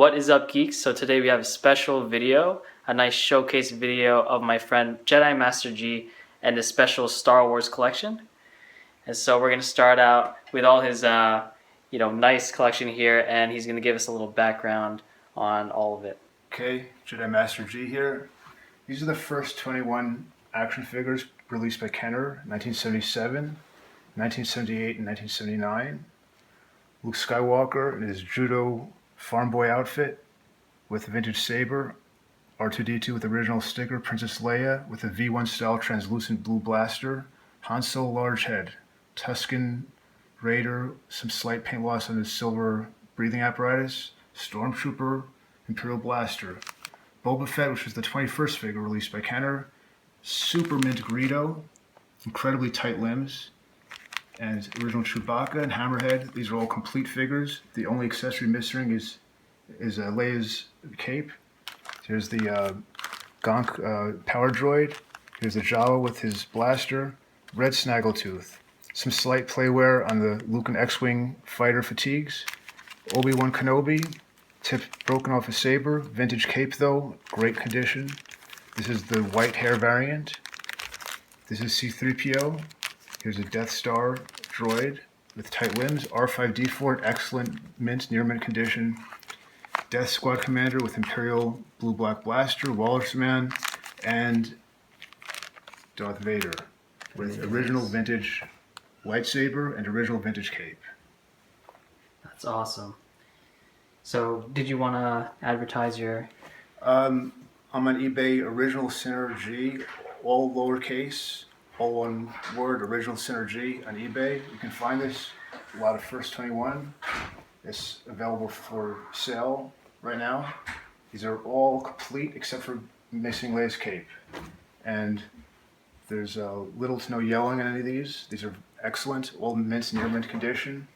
What is up, geeks? So today we have a special video, a nice showcase video of my friend Jedi Master G and his special Star Wars collection. And so we're going to start out with all his nice collection here, and he's going to give us a little background on all of it. Okay, Jedi Master G here. These are the first 21 action figures released by Kenner in 1977, 1978, and 1979. Luke Skywalker in his judo farm boy outfit with a vintage saber, R2-D2 with original sticker, Princess Leia with a V1 style translucent blue blaster, Han Solo large head, Tusken Raider, some slight paint loss on his silver breathing apparatus, Stormtrooper, Imperial blaster, Boba Fett, which was the 21st figure released by Kenner, super mint Greedo, incredibly tight limbs, and original Chewbacca and Hammerhead. These are all complete figures. The only accessory missing is Leia's cape. Here's the Gonk power droid. Here's the Jawa with his blaster. Red Snaggletooth. Some slight playwear on the Luke and X-Wing fighter fatigues. Obi-Wan Kenobi. Tip broken off a saber. Vintage cape though. Great condition. This is the white hair variant. This is C-3PO. Here's a Death Star droid with tight limbs. R5-D4, excellent mint, near mint condition. Death Squad Commander with Imperial blue-black blaster. Walrus Man, and Darth Vader with original vintage lightsaber and original vintage cape. That's awesome. So did you want to advertise your... I'm on eBay, Original Sinner G, all lowercase, all one word, Original Sinner G on eBay. You can find this, a lot of First 21. It's available for sale right now. These are all complete except for missing Leia's cape. And there's little to no yellowing in any of these. These are excellent, all mint, near mint condition.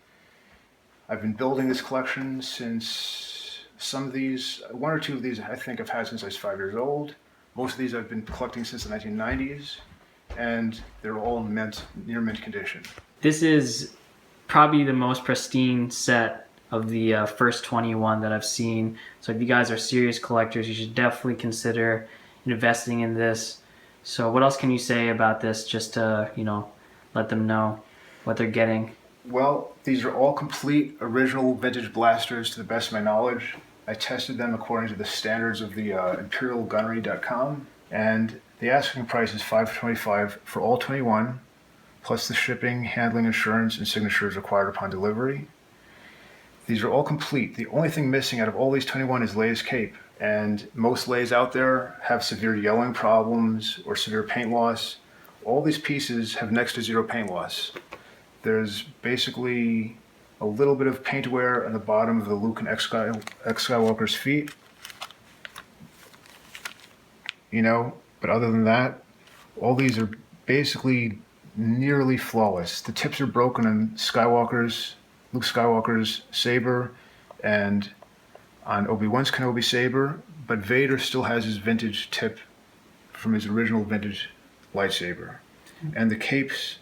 I've been building this collection since some of these, one or two of these I think I've had since I was 5 years old. Most of these I've been collecting since the 1990s. And they're all in mint, near mint condition. This is probably the most pristine set of the first 21 that I've seen. So if you guys are serious collectors, you should definitely consider investing in this. So what else can you say about this, just to, let them know what they're getting? Well, these are all complete original vintage blasters to the best of my knowledge. I tested them according to the standards of the imperialgunnery.com, and the asking price is $525 for all 21, plus the shipping, handling, insurance, and signatures required upon delivery. These are all complete. The only thing missing out of all these 21 is Leia's cape, and most Leias out there have severe yellowing problems or severe paint loss. All these pieces have next to zero paint loss. There's basically a little bit of paint wear on the bottom of the Luke and X Skywalker's feet, but other than that, all these are basically nearly flawless. The tips are broken on Luke Skywalker's saber and on Obi-Wan's Kenobi saber, but Vader still has his vintage tip from his original vintage lightsaber. And the capes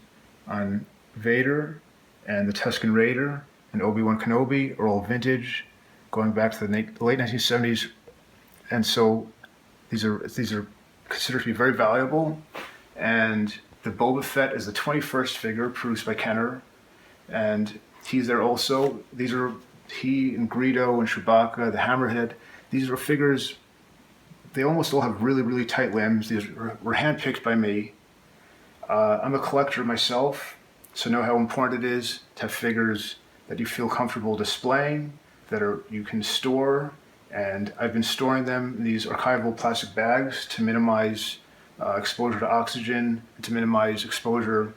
on Vader and the Tusken Raider and Obi-Wan Kenobi are all vintage, going back to the late 1970s. And so these are considered to be very valuable. And the Boba Fett is the 21st figure produced by Kenner, and he's there also. These are he and Greedo and Chewbacca, the Hammerhead. These are figures, they almost all have really, really tight limbs. These were handpicked by me. I'm a collector myself, so know how important it is to have figures that you feel comfortable displaying, that you can store. And I've been storing them in these archival plastic bags to minimize exposure to oxygen, and to minimize exposure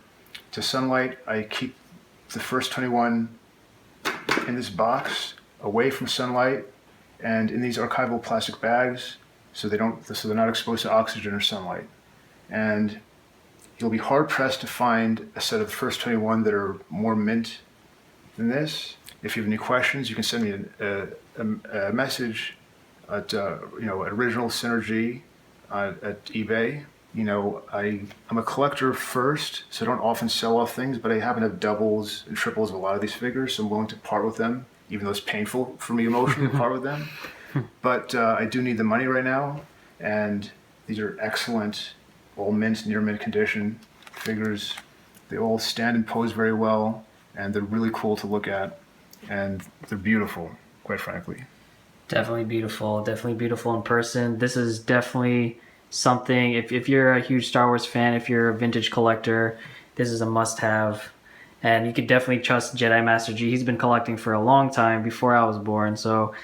to sunlight. I keep the first 21 in this box, away from sunlight, and in these archival plastic bags, so they're not exposed to oxygen or sunlight. And you'll be hard pressed to find a set of the first 21 that are more mint than this. If you have any questions, you can send me a message at Original Synergy at eBay. I'm a collector first, so I don't often sell off things, but I happen to have doubles and triples of a lot of these figures, so I'm willing to part with them, even though it's painful for me emotionally to part with them. but I do need the money right now, and these are excellent, all mint, near mint condition figures. They all stand and pose very well, and they're really cool to look at, and they're beautiful, quite frankly. Definitely beautiful in person. This is definitely something, if you're a huge Star Wars fan, if you're a vintage collector, this is a must-have. And you could definitely trust Jedi Master G. He's been collecting for a long time, before I was born, so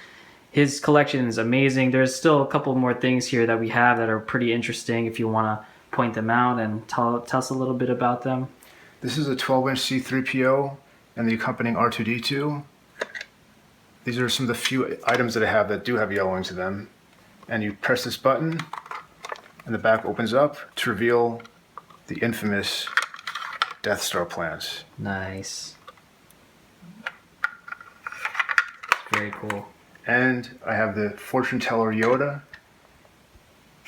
his collection is amazing. There's still a couple more things here that we have that are pretty interesting if you want to point them out and tell us a little bit about them. This is a 12-inch C-3PO and the accompanying R2-D2. These are some of the few items that I have that do have yellowing to them. And you press this button, and the back opens up to reveal the infamous Death Star plans. Nice. Very cool. And I have the fortune teller Yoda.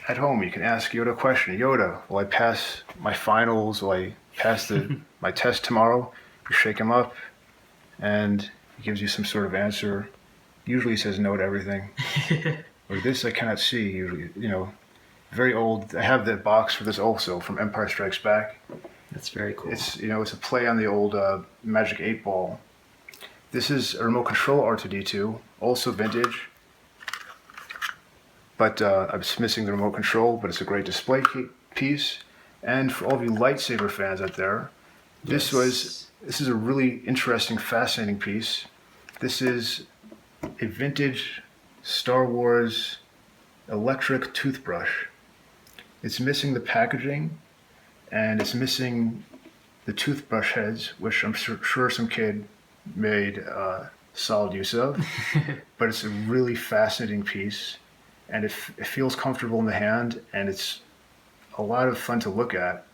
At home, you can ask Yoda a question. Yoda, will I pass my finals? Will I pass my test tomorrow? You shake him up, and he gives you some sort of answer. Usually he says no to everything. Or this I cannot see. Usually, very old. I have the box for this also from Empire Strikes Back. That's very cool. It's it's a play on the old Magic 8 Ball. This is a remote control R2-D2, also vintage. But I was missing the remote control, but it's a great display piece. And for all of you lightsaber fans out there, this is a really interesting, fascinating piece. This is a vintage Star Wars electric toothbrush. It's missing the packaging, and it's missing the toothbrush heads, which I'm sure some kid made solid use of. But it's a really fascinating piece, and it feels comfortable in the hand, and it's a lot of fun to look at,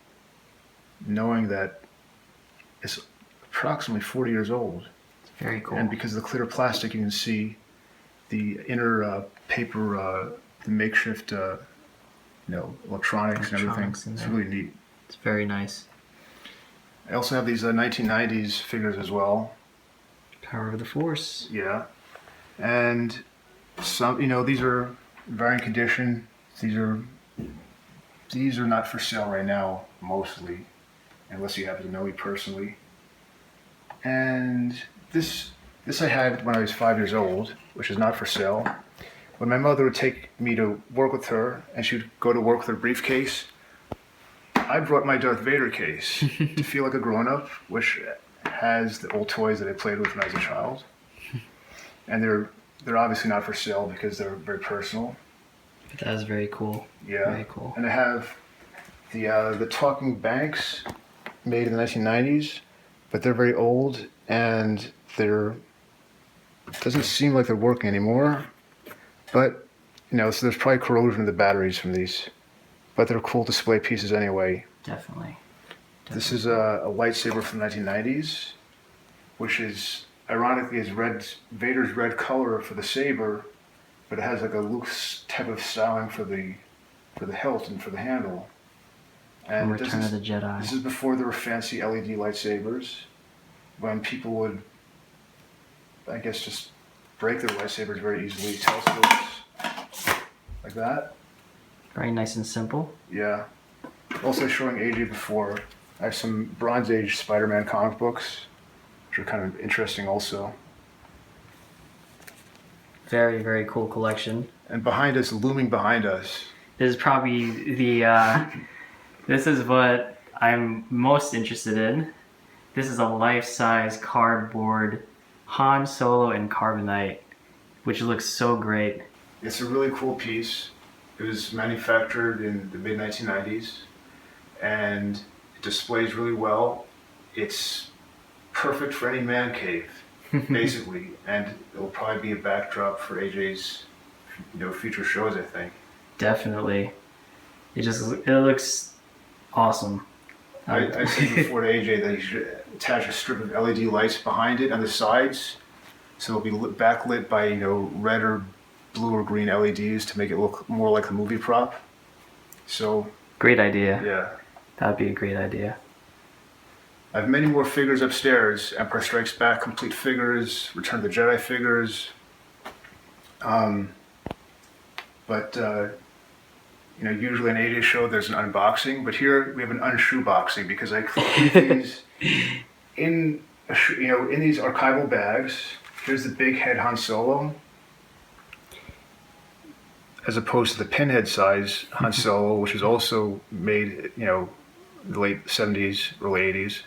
knowing that it's approximately 40 years old. It's very cool. And because of the clear plastic, you can see the inner paper, the makeshift, electronics and everything. It's really neat. It's very nice. I also have these 1990s figures as well. Power of the Force. Yeah. And some, these are varying condition. These are not for sale right now, mostly, unless you happen to know me personally. And this I had when I was 5 years old, which is not for sale. When my mother would take me to work with her, and she would go to work with her briefcase, I brought my Darth Vader case to feel like a grown-up, which has the old toys that I played with when I was a child. And they're obviously not for sale because they're very personal. That is very cool. Yeah. Very cool. And I have the talking banks made in the 1990s, but they're very old, and it doesn't seem like they're working anymore. But, so there's probably corrosion in the batteries from these. But they're cool display pieces anyway. Definitely. This is a lightsaber from the 1990s, which is, ironically, is Vader's red color for the saber, but it has like a Luke's type of styling for the hilt and for the handle. And Return of the Jedi. This is before there were fancy LED lightsabers, when people would, I guess, just break their lightsabers very easily. Telescopes, like that. Very nice and simple. Yeah. Also showing AJ before, I have some Bronze Age Spider-Man comic books, which are kind of interesting also. Very, very cool collection. And looming behind us. This is probably this is what I'm most interested in. This is a life-size cardboard Han Solo in carbonite, which looks so great. It's a really cool piece. It was manufactured in the mid-1990s, and it displays really well. It's perfect for any man cave, basically, and it'll probably be a backdrop for AJ's, future shows, I think. Definitely. It looks awesome. I said before to AJ that he should attach a strip of LED lights behind it on the sides, so it'll be backlit by red or blue or green LEDs to make it look more like a movie prop. So great idea. Yeah, that'd be a great idea. I have many more figures upstairs. Empire Strikes Back complete figures, Return of the Jedi figures. but you know, usually an AJ show there's an unboxing, but here we have an unshoe boxing because I keep these in you know, in these archival bags. Here's the big head Han Solo, as opposed to the pinhead size Han Solo, which is also made, you know, the late 70s, early 80s.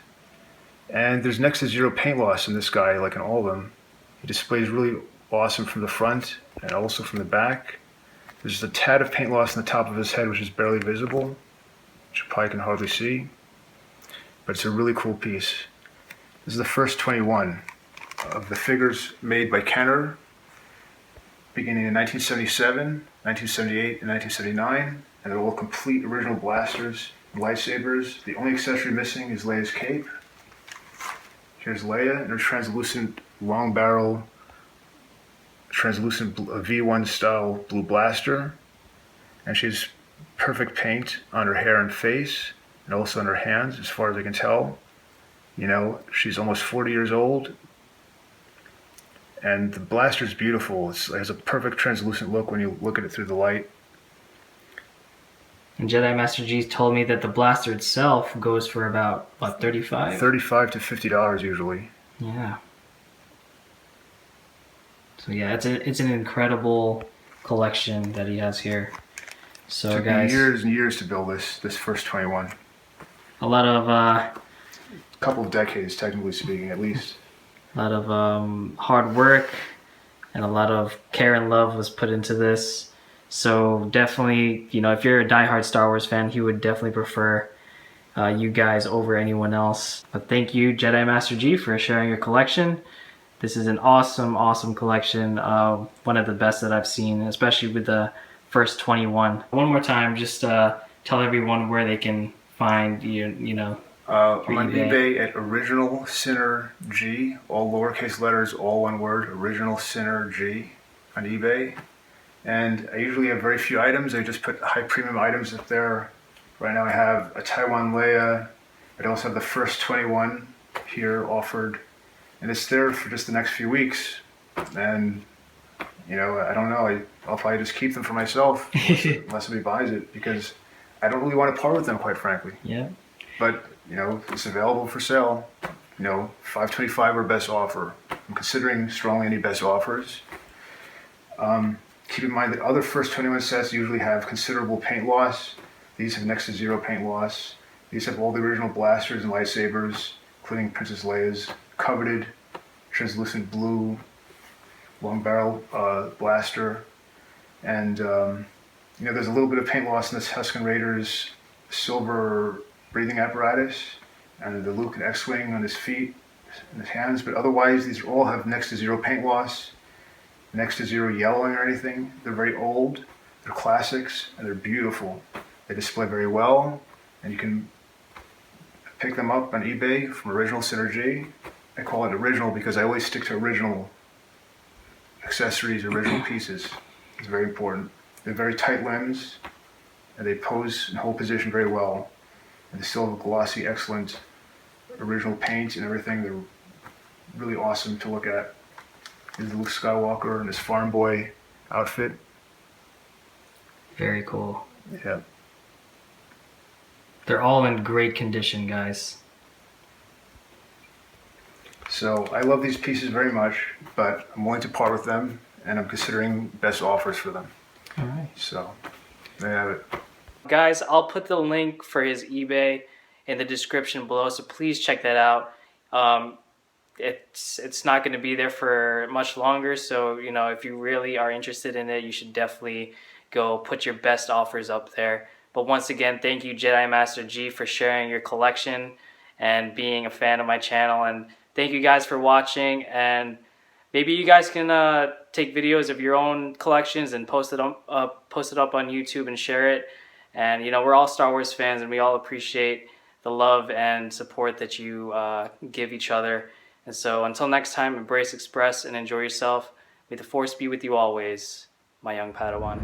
And there's next to zero paint loss in this guy, like in all of them. He displays really awesome from the front and also from the back. There's just a tad of paint loss on the top of his head, which is barely visible, which you probably can hardly see. But it's a really cool piece. This is the first 21 of the figures made by Kenner, beginning in 1977, 1978, and 1979. And they're all complete original blasters and lightsabers. The only accessory missing is Leia's cape. Here's Leia in her translucent long barrel, translucent V1 style blue blaster. And she has perfect paint on her hair and face, and also on her hands, as far as I can tell. You know, she's almost 40 years old. And the blaster's beautiful. It has a perfect translucent look when you look at it through the light. And Jedi Master G told me that the blaster itself goes for about, what, $35? $35 to $50 usually. Yeah. So yeah, it's an incredible collection that he has here. So Took guys, me years and years to build this first 21. a lot of A couple of decades, technically speaking, at least. hard work and a lot of care and love was put into this. So definitely, you know, if you're a diehard Star Wars fan, he would definitely prefer you guys over anyone else. But thank you, Jedi Master G, for sharing your collection. This is an awesome, awesome collection. One of the best that I've seen, especially with the first 21. One more time, just tell everyone where they can find you know. I'm on eBay at Original Sinner G, all lowercase letters, all one word, Original Sinner G on eBay. And I usually have very few items. I just put high premium items up there. Right now I have a Taiwan Leia. I also have the first 21 here offered. And it's there for just the next few weeks. And, you know, I don't know. I'll probably just keep them for myself unless somebody buys it, because I don't really want to part with them, quite frankly. Yeah. But, you know, it's available for sale. You know, $5.25 or best offer. I'm considering strongly any best offers. Keep in mind that other first 21 sets usually have considerable paint loss. These have next to zero paint loss. These have all the original blasters and lightsabers, including Princess Leia's coveted translucent blue long barrel blaster. And, you know, there's a little bit of paint loss in this Tusken Raider's silver breathing apparatus and the Luke and X-Wing on his feet and his hands. But otherwise, these all have next to zero paint loss, next to zero yellowing or anything. They're very old, they're classics, and they're beautiful. They display very well, and you can pick them up on eBay from Original Synergy. I call it original because I always stick to original accessories, original pieces. It's very important. They're very tight limbs, and they pose and hold position very well. And they still have a glossy, excellent original paint and everything. They're really awesome to look at. Here's Luke Skywalker in his farm boy outfit. Very cool. Yeah. They're all in great condition, guys. So I love these pieces very much, but I'm willing to part with them, and I'm considering best offers for them. All right. So there you have it. Guys, I'll put the link for his eBay in the description below, so please check that out. It's not going to be there for much longer, so you know, if you really are interested in it, you should definitely go put your best offers up there. But once again, thank you, Jedi Master G, for sharing your collection and being a fan of my channel. And thank you guys for watching. And maybe you guys can take videos of your own collections and post it up on YouTube and share it. And you know, we're all Star Wars fans, and we all appreciate the love and support that you give each other. And so until next time, embrace, express, and enjoy yourself. May the Force be with you always, my young Padawan.